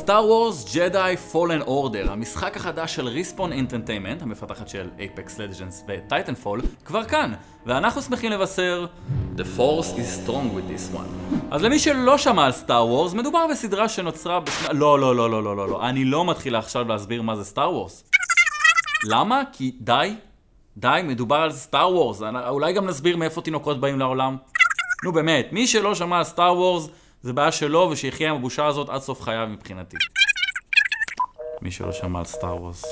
Star Wars Jedi Fallen Order, המשחק החדש של ריספון אנטרטיימנט, המפתחת של Apex Legends ו-Titanfall, כבר כאן, ואנחנו שמחים לבשר The Force is strong with this one. אז למי שלא שמע על Star Wars, מדובר בסדרה שנוצרה לא, אני לא מתחילה עכשיו להסביר מה זה Star Wars. למה? כי די, מדובר על Star Wars, אולי גם נסביר מאיפה תינוקות באים לעולם. נו באמת, מי שלא שמע על Star Wars, זה בעיה שלו ושיחיה עם הבושה הזאת עד סוף חייו מבחינתי. מי שלא שמע על סטאר וורס.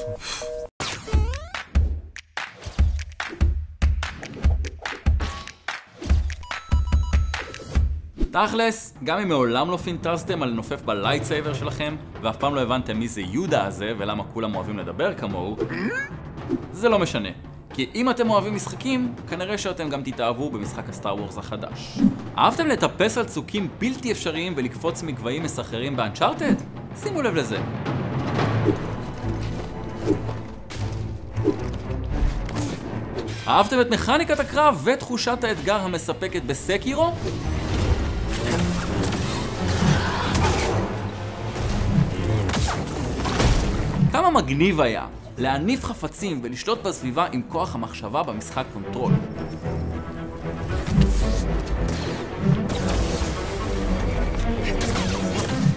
תכלס, גם אם מעולם לא פינטזתם על לנופף בלייטסייבר שלכם, ואף פעם לא הבנתם מי זה יודה הזה ולמה כולם אוהבים לדבר כמוהו, זה לא משנה. כי אם אתם אוהבים משחקים, כנראה שאתם גם תתאהבו במשחק הסטאר וורס החדש. אהבתם לטפס על צוקים בלתי אפשריים ולקפוץ מגבהים מסחררים באנצ'ארטד? שימו לב לזה. אהבתם את מכניקת הקרב ותחושת האתגר המספקת בסקירו? כמה מגניב היה להניף חפצים ולשלוט בסביבה עם כוח המחשבה במשחק קונטרול.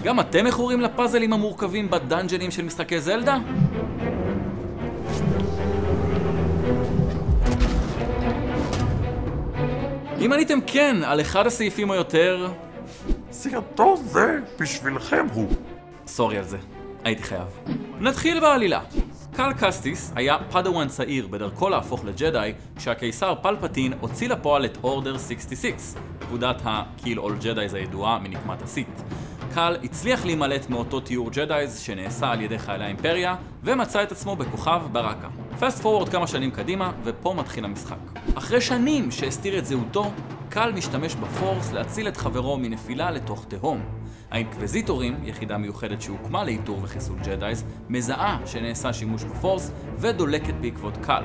גם אתם מכורים לפאזלים המורכבים בדנג'נים של משחקי זלדה? אם עניתם כן על אחד הסעיפים או יותר, סרטון זה בשבילכם הוא. סורי על זה, הייתי חייב. נתחיל בעלילה. קל קסטיס היה פדוואן צעיר בדרכו להפוך לג'די כשהקיסר פלפטין הוציא לפועל את אורדר 66, פקודת ה-Kill All Jedis הידועה מנקמת הסית. קל הצליח להימלט מאותו תיאור ג'דייז שנעשה על ידי חיילי האימפריה ומצא את עצמו בכוכב ברקה. פסט פורוורד כמה שנים קדימה ופה מתחיל המשחק. אחרי שנים שהסתיר את זהותו, קל משתמש בפורס להציל את חברו מנפילה לתוך תהום. האינקוויזיטורים, יחידה מיוחדת שהוקמה לאיתור וחיסול ג'דייז, מזהה שנעשה שימוש בפורס ודולקת בעקבות קל.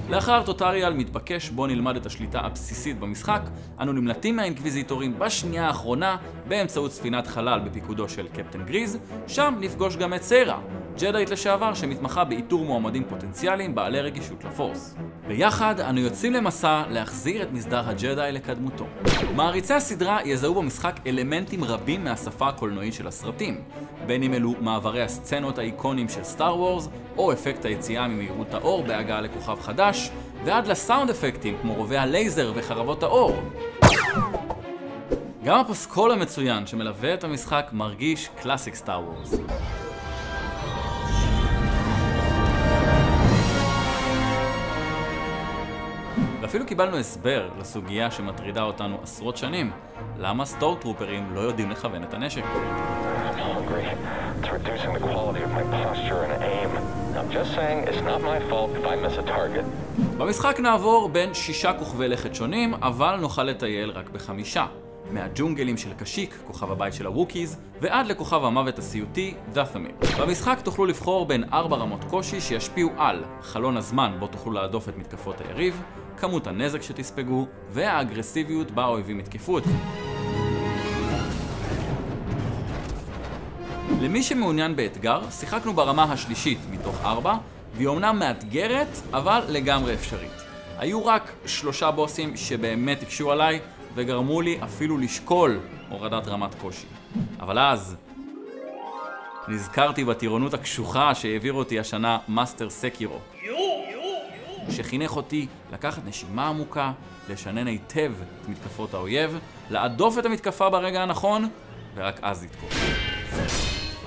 לאחר טוטריאל מתבקש בו נלמד את השליטה הבסיסית במשחק, אנו נמלטים מהאינקוויזיטורים בשנייה האחרונה באמצעות ספינת חלל בפיקודו של קפטן גריז, שם נפגוש גם את סיירה, ג'דאית לשעבר שמתמחה באיתור מועמדים פוטנציאליים בעלי רגישות לפורס. ביחד אנו יוצאים למסע להחזיר את מסדר הג'דאי לקדמותו. מעריצי הסדרה יזהו במשחק אלמנטים רבים מהשפה הקולנועית של הסרטים, בין אם אלו מעברי הסצנות האיקונים של סטאר וורס, או אפקט היציאה ממהירות האור בהגעה לכוכב חדש, ועד לסאונד אפקטים כמו רובי הלייזר וחרבות האור. גם הפסקול המצוין שמלווה את המשחק מרגיש קלאסיק סטאר וורס. ואפילו קיבלנו הסבר לסוגיה שמטרידה אותנו עשרות שנים, למה סטורמטרופרים לא יודעים לכוון את הנשק. במשחק נעבור בין 6 כוכבי לכת שונים, אבל נוכל לטייל רק ב5. מהג'ונגלים של קשיק, כוכב הבית של הווקיז, ועד לכוכב המוות הסיוטי, דאת'מיר. במשחק תוכלו לבחור בין 4 רמות קושי שישפיעו על חלון הזמן בו תוכלו להדוף את מתקפות היריב, כמות הנזק שתספגו, והאגרסיביות בה האויבים יתקפו אתכם. למי שמעוניין באתגר, שיחקנו ברמה השלישית מתוך 4, והיא אומנם מאתגרת, אבל לגמרי אפשרית. היו רק 3 בוסים שבאמת הקשו עליי, וגרמו לי אפילו לשקול הורדת רמת קושי. אבל אז נזכרתי בטירונות הקשוחה שהעביר אותי השנה מאסטר סקירו, שחינך אותי לקחת נשימה עמוקה, לשנן היטב את מתקפות האויב, לעדוף את המתקפה ברגע הנכון, ורק אז לתקוף.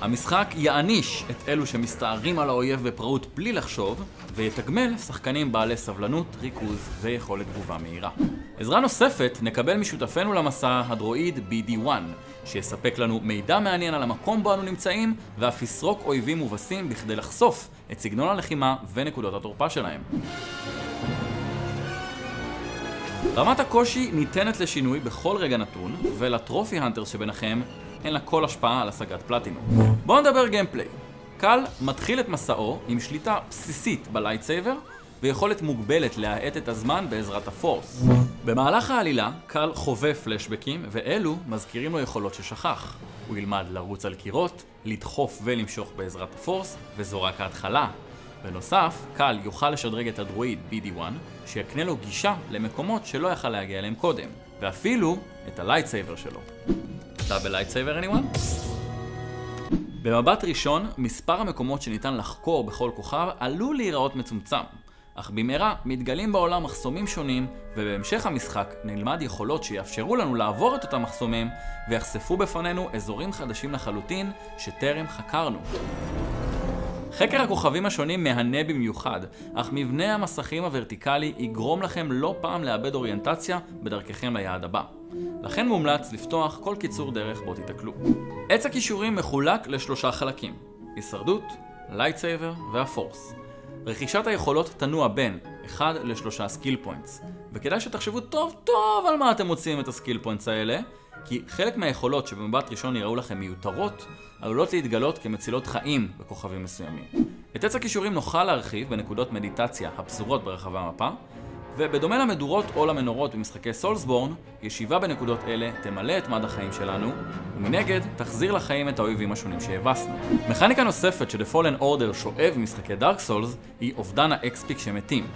המשחק יעניש את אלו שמסתערים על האויב בפראות בלי לחשוב, ויתגמל שחקנים בעלי סבלנות, ריכוז ויכולת תגובה מהירה. עזרה נוספת נקבל משותפנו למסע הדרואיד BD1, שיספק לנו מידע מעניין על המקום בו אנו נמצאים, ואף יסרוק אויבים מובסים בכדי לחשוף את סגנון הלחימה ונקודות התורפה שלהם. רמת הקושי ניתנת לשינוי בכל רגע נתון, ולטרופי הנטר שביניכם אין לה כל השפעה על השגת פלטינום. בואו נדבר גיימפליי. קל מתחיל את מסעו עם שליטה בסיסית בלייטסייבר, ויכולת מוגבלת להאט את הזמן בעזרת הפורס. במהלך העלילה, קל חווה פלשבקים, ואלו מזכירים לו יכולות ששכח. הוא ילמד לרוץ על קירות, לדחוף ולמשוך בעזרת הפורס, וזו רק ההתחלה. בנוסף, קל יוכל לשדרג את הדרואיד BD1, שיקנה לו גישה למקומות שלא יכל להגיע אליהם קודם, ואפילו את הלייטסייבר שלו. אתה בלייטסייבר anyone? במבט ראשון, מספר המקומות שניתן לחקור בכל כוכב עלול להיראות מצומצם, אך במהרה מתגלים בעולם מחסומים שונים, ובהמשך המשחק נלמד יכולות שיאפשרו לנו לעבור את אותם מחסומים, ויחשפו בפנינו אזורים חדשים לחלוטין שטרם חקרנו. חקר הכוכבים השונים מהנה במיוחד, אך מבנה המסכים הוורטיקלי יגרום לכם לא פעם לאבד אוריינטציה בדרככם ליעד הבא. לכן מומלץ לפתוח כל קיצור דרך בו תתקלו. עץ הכישורים מחולק לשלושה חלקים: הישרדות, לייטסייבר והפורס. רכישת היכולות תנוע בין 1 ל3 סקיל פוינטס, וכדאי שתחשבו טוב טוב על מה אתם מוצאים את הסקיל פוינטס האלה, כי חלק מהיכולות שבמבט ראשון יראו לכם מיותרות, עלולות להתגלות כמצילות חיים בכוכבים מסוימים. את עץ הכישורים נוכל להרחיב בנקודות מדיטציה הפזורות ברחבי המפה, ובדומה למדורות או למנורות במשחקי סולסבורן, ישיבה בנקודות אלה תמלא את מד החיים שלנו, ומנגד תחזיר לחיים את האויבים השונים שהבסנו. מכניקה נוספת ש-The Fallen Order שואב במשחקי דארק סולס היא אובדן ה-XP כשמתים.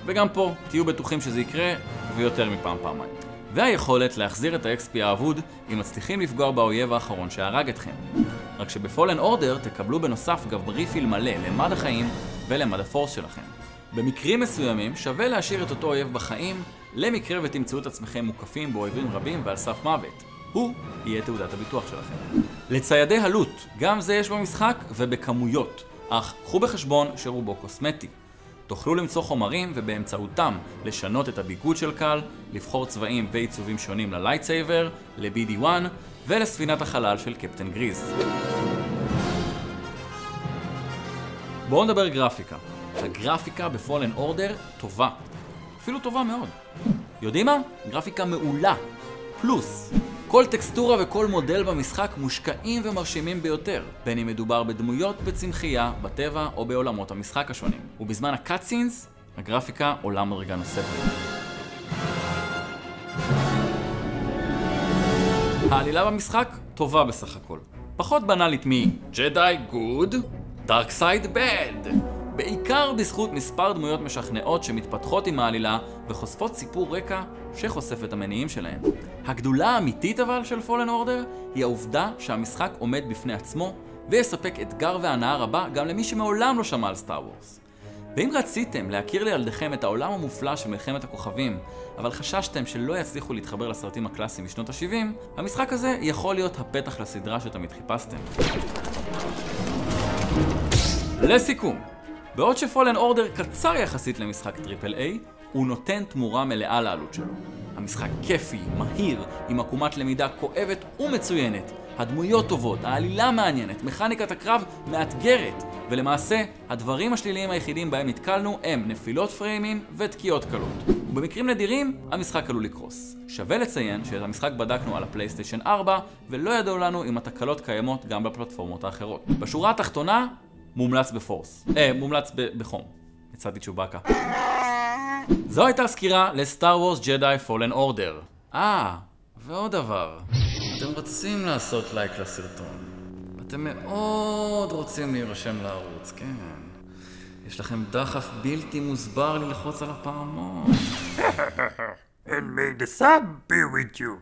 וגם פה תהיו בטוחים שזה יקרה, ויותר מפעם-פעמיים. והיכולת להחזיר את ה-XP האבוד אם מצליחים לפגוע באויב האחרון שהרג אתכם. רק שב-Fallen Order תקבלו בנוסף גם ריפיל מלא למד החיים ולמד הפורס שלכם. במקרים מסוימים שווה להשאיר את אותו אויב בחיים, למקרה ותמצאו את עצמכם מוקפים באויבים רבים ועל סף מוות. הוא יהיה תעודת הביטוח שלכם. לציידי הלוט, גם זה יש במשחק ובכמויות, אך קחו בחשבון שרובו קוסמטי. תוכלו למצוא חומרים ובאמצעותם לשנות את הביגוד של קל, לבחור צבעים ועיצובים שונים ללייטסייבר, ל-BD1 ולספינת החלל של קפטן גריז. בואו נדבר גרפיקה. הגרפיקה ב-Fallen Order טובה. אפילו טובה מאוד. יודעים מה? גרפיקה מעולה. פלוס. כל טקסטורה וכל מודל במשחק מושקעים ומרשימים ביותר, בין אם מדובר בדמויות בצמחייה, בטבע או בעולמות המשחק השונים. ובזמן הקאטסינס, הגרפיקה עולה מדרגה נוספת. העלילה במשחק טובה בסך הכל. פחות בנאלית מ-Jedi Good, Dark Side Bad. בעיקר בזכות מספר דמויות משכנעות שמתפתחות עם העלילה וחושפות סיפור רקע שחושף את המניעים שלהם. הגדולה האמיתית אבל של Fallen Order היא העובדה שהמשחק עומד בפני עצמו ויספק אתגר והנאה רבה גם למי שמעולם לא שמע על סטאר וורס. ואם רציתם להכיר לילדיכם את העולם המופלא של מלחמת הכוכבים, אבל חששתם שלא יצליחו להתחבר לסרטים הקלאסיים משנות ה-70, המשחק הזה יכול להיות הפתח לסדרה שתמיד חיפשתם. לסיכום, בעוד ש-Fallen Order קצר יחסית למשחק טריפל איי, הוא נותן תמורה מלאה לעלות שלו. המשחק כיפי, מהיר, עם עקומת למידה כואבת ומצוינת, הדמויות טובות, העלילה מעניינת, מכניקת הקרב מאתגרת, ולמעשה, הדברים השליליים היחידים בהם נתקלנו הם נפילות פריימים ותקיעות קלות. ובמקרים נדירים, המשחק עלול לקרוס. שווה לציין שאת המשחק בדקנו על הפלייסטיישן 4, ולא ידעו לנו אם התקלות קיימות גם בפלטפורמות האחרות. בשורה התחתונה, מומלץ בפורס. מומלץ בחום. הצעתי צ'ובאקה. זו הייתה סקירה לסטאר וורס ג'די פולן אורדר. ועוד דבר. אתם רוצים לעשות לייק לסרטון. אתם מאוד רוצים להירשם לערוץ, כן. יש לכם דחף בלתי מוסבר ללחוץ על הפעמון. And may the sun be with you.